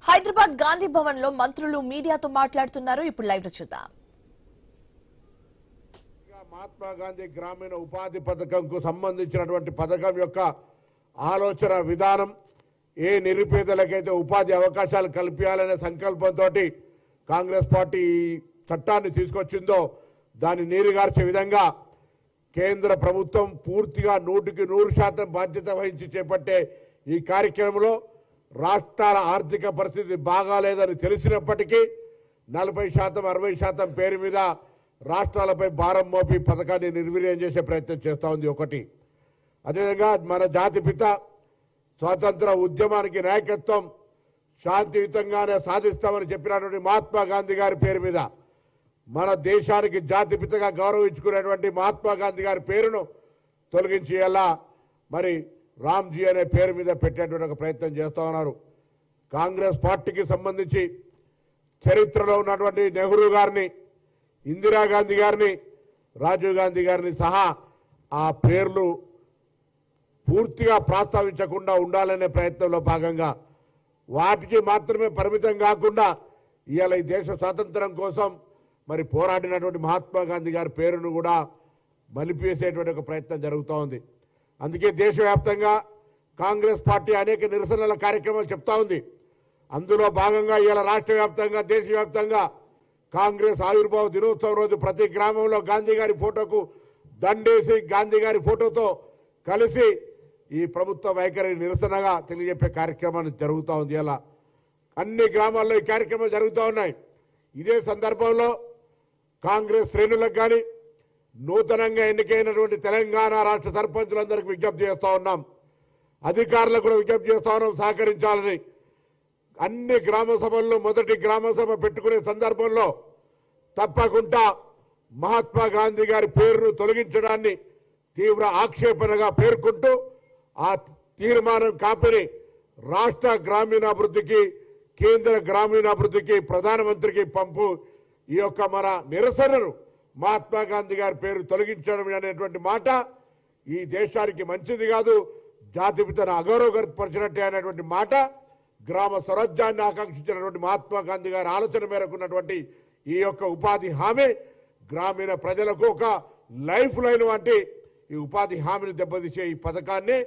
హైదరాబాద్ గాంధీ భవన్ లో మంత్రులు మీడియాతో మాట్లాడుతున్నారు. ఇప్పుడు లైవ్ లో చూద్దాం. మహాత్మా గాంధీ గ్రామీణ ఉపాధి పథకంకు సంబంధించినటువంటి పథకం యొక్క ఆలోచన విధానం ఏ నిరుపేదలకైతే ఉపాధి అవకాశాలు కల్పించాలనే సంకల్పంతో కాంగ్రెస్ పార్టీ చట్టాన్ని తీసుకొచ్చిందో దాన్ని నీరుగార్చే విధంగా కేంద్ర ప్రభుత్వం పూర్తిగా 100% బాధ్యత వహించి చేపట్టే ఈ కార్యక్రమంలో రాష్ట్రాల ఆర్థిక పరిస్థితి బాగాలేదని తెలిసినప్పటికీ 40% 60% పేరు మీద రాష్ట్రాలపై భారం మోపి పథకాన్ని నిర్వీర్యం చేసే ప్రయత్నం చేస్తూ ఉంది. ఒకటి అదేవిధంగా మన జాతిపిత స్వాతంత్ర ఉద్యమానికి నాయకత్వం శాంతియుతంగానే సాధిస్తామని చెప్పినటువంటి మహాత్మా గాంధీ గారి పేరు మీద మన దేశానికి జాతిపితగా గౌరవించుకునేటువంటి మహాత్మా గాంధీ గారి పేరును తొలగించి ఎలా మరి రామ్జీ అనే పేరు మీద పెట్టేటువంటి ఒక ప్రయత్నం చేస్తూ ఉన్నారు. కాంగ్రెస్ పార్టీకి సంబంధించి చరిత్రలో ఉన్నటువంటి నెహ్రూ గారిని, ఇందిరాగాంధీ గారిని, రాజీవ్ గాంధీ గారిని సహా ఆ పేర్లు పూర్తిగా ప్రస్తావించకుండా ఉండాలనే ప్రయత్నంలో భాగంగా వాటికి మాత్రమే పరిమితం కాకుండా ఇవాళ ఈ దేశ స్వాతంత్రం కోసం మరి పోరాడినటువంటి మహాత్మా గాంధీ గారి పేరును కూడా మలిపేసేటువంటి ఒక ప్రయత్నం జరుగుతూ ఉంది. అందుకే దేశవ్యాప్తంగా కాంగ్రెస్ పార్టీ అనేక నిరసనల కార్యక్రమాలు చెప్తా ఉంది. అందులో భాగంగా ఇవాళ రాష్ట్ర వ్యాప్తంగా దేశవ్యాప్తంగా కాంగ్రెస్ ఆవిర్భావ దినోత్సవం రోజు ప్రతి గ్రామంలో గాంధీ గారి ఫోటోకు దండేసి గాంధీ గారి ఫోటోతో కలిసి ఈ ప్రభుత్వ వైఖరి నిరసనగా తెలియజెప్పే కార్యక్రమాన్ని జరుగుతూ ఉంది. ఇలా అన్ని గ్రామాల్లో ఈ కార్యక్రమాలు జరుగుతూ ఉన్నాయి. ఇదే సందర్భంలో కాంగ్రెస్ శ్రేణులకు కానీ నూతనంగా ఎన్నికైనటువంటి తెలంగాణ రాష్ట్ర సర్పంచులందరికీ విజ్ఞప్తి చేస్తూ ఉన్నాం. అధికారులకు కూడా విజ్ఞప్తి చేస్తూ ఉన్నాం సహకరించాలని. అన్ని గ్రామ సభల్లో మొదటి గ్రామ సభ పెట్టుకునే సందర్భంలో తప్పకుండా మహాత్మా గాంధీ గారి పేరును తొలగించడాన్ని తీవ్ర ఆక్షేపణగా పేర్కొంటూ ఆ తీర్మానం కాపీని రాష్ట్ర గ్రామీణాభివృద్ధికి, కేంద్ర గ్రామీణాభివృద్ధికి, ప్రధానమంత్రికి పంపు ఈ యొక్క మన నిరసనను మహాత్మా గాంధీ గారి పేరు తొలగించడం అనేటువంటి మాట ఈ దేశానికి మంచిది కాదు, జాతిపితను అగౌరవపరిచినట్టే అనేటువంటి మాట గ్రామ స్వరాజ్యాన్ని ఆకాంక్షించినటువంటి మహాత్మా గాంధీ గారి ఆలోచన మేరకు ఉన్నటువంటి ఈ యొక్క ఉపాధి హామీ గ్రామీణ ప్రజలకు ఒక లైఫ్ లైన్ వంటి ఈ ఉపాధి హామీని దెబ్బతీసే ఈ పథకాన్ని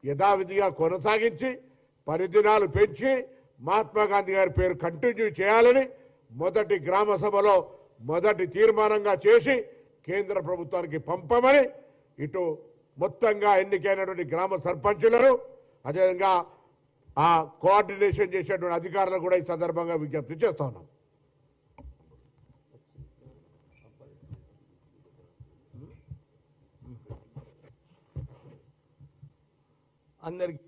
యథావిధిగా కొనసాగించి 10 దినాలు పెంచి మహాత్మా గాంధీ గారి పేరు కంటిన్యూ చేయాలని మొదటి గ్రామ సభలో మొదటి తీర్మానంగా చేసి కేంద్ర ప్రభుత్వానికి పంపమని ఇటు మొత్తంగా ఎన్నికైనటువంటి గ్రామ సర్పంచులను అదేవిధంగా ఆ కోఆర్డినేషన్ చేసేటువంటి అధికారులను కూడా ఈ సందర్భంగా విజ్ఞప్తి చేస్తా ఉన్నాం. అందరికి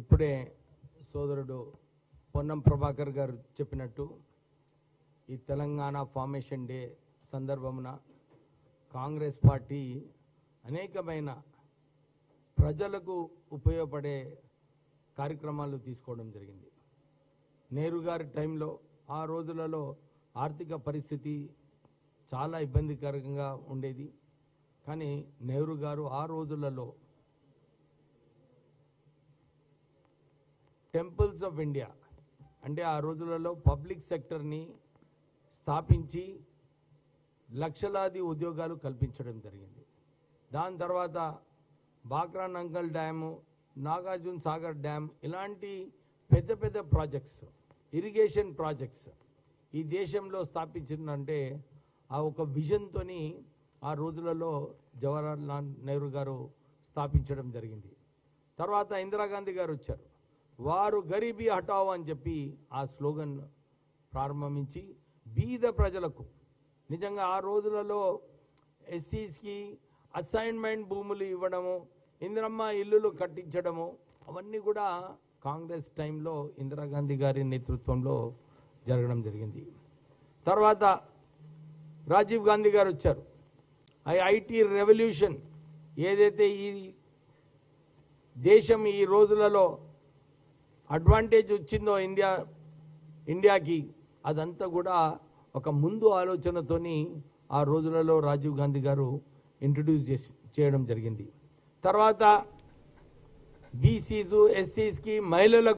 ఇప్పుడే సోదరుడు పొన్నం ప్రభాకర్ గారు చెప్పినట్టు ఈ తెలంగాణ ఫార్మేషన్ డే సందర్భమున కాంగ్రెస్ పార్టీ అనేకమైన ప్రజలకు ఉపయోగపడే కార్యక్రమాలు తీసుకోవడం జరిగింది. నెహ్రూ గారి టైంలో ఆ రోజులలో ఆర్థిక పరిస్థితి చాలా ఇబ్బందికరంగా ఉండేది. కానీ నెహ్రూ గారు ఆ రోజులలో టెంపుల్స్ ఆఫ్ ఇండియా అంటే ఆ రోజులలో పబ్లిక్ సెక్టర్ని స్థాపించి లక్షలాది ఉద్యోగాలు కల్పించడం జరిగింది. దాని తర్వాత బాక్రా నంగల్ డ్యాము, నాగార్జున సాగర్ డ్యామ్ ఇలాంటి పెద్ద పెద్ద ప్రాజెక్ట్స్, ఇరిగేషన్ ప్రాజెక్ట్స్ ఈ దేశంలో స్థాపించిందంటే ఆ ఒక విజన్తోని ఆ రోజులలో జవహర్లాల్ నెహ్రూ గారు స్థాపించడం జరిగింది. తర్వాత ఇందిరాగాంధీ గారు వచ్చారు. వారు గరీబీ హటావో అని చెప్పి ఆ స్లోగన్ ప్రారంభించి బీద ప్రజలకు నిజంగా ఆ రోజులలో ఎస్సీస్కి అసైన్మెంట్ భూములు ఇవ్వడము, ఇందిరమ్మ ఇల్లులు కట్టించడము అవన్నీ కూడా కాంగ్రెస్ టైంలో ఇందిరాగాంధీ గారి నేతృత్వంలో జరగడం జరిగింది. తర్వాత రాజీవ్ గాంధీ గారు వచ్చారు. ఐటీ రెవల్యూషన్ ఏదైతే ఈ దేశం ఈ రోజులలో అడ్వాంటేజ్ వచ్చిందో ఇండియాకి అదంతా కూడా ఒక ముందు ఆలోచనతోని ఆ రోజులలో రాజీవ్ గాంధీ గారు ఇంట్రడ్యూస్ చేయడం జరిగింది. తర్వాత బీసీస్ ఎస్సీస్ కి మహిళలకు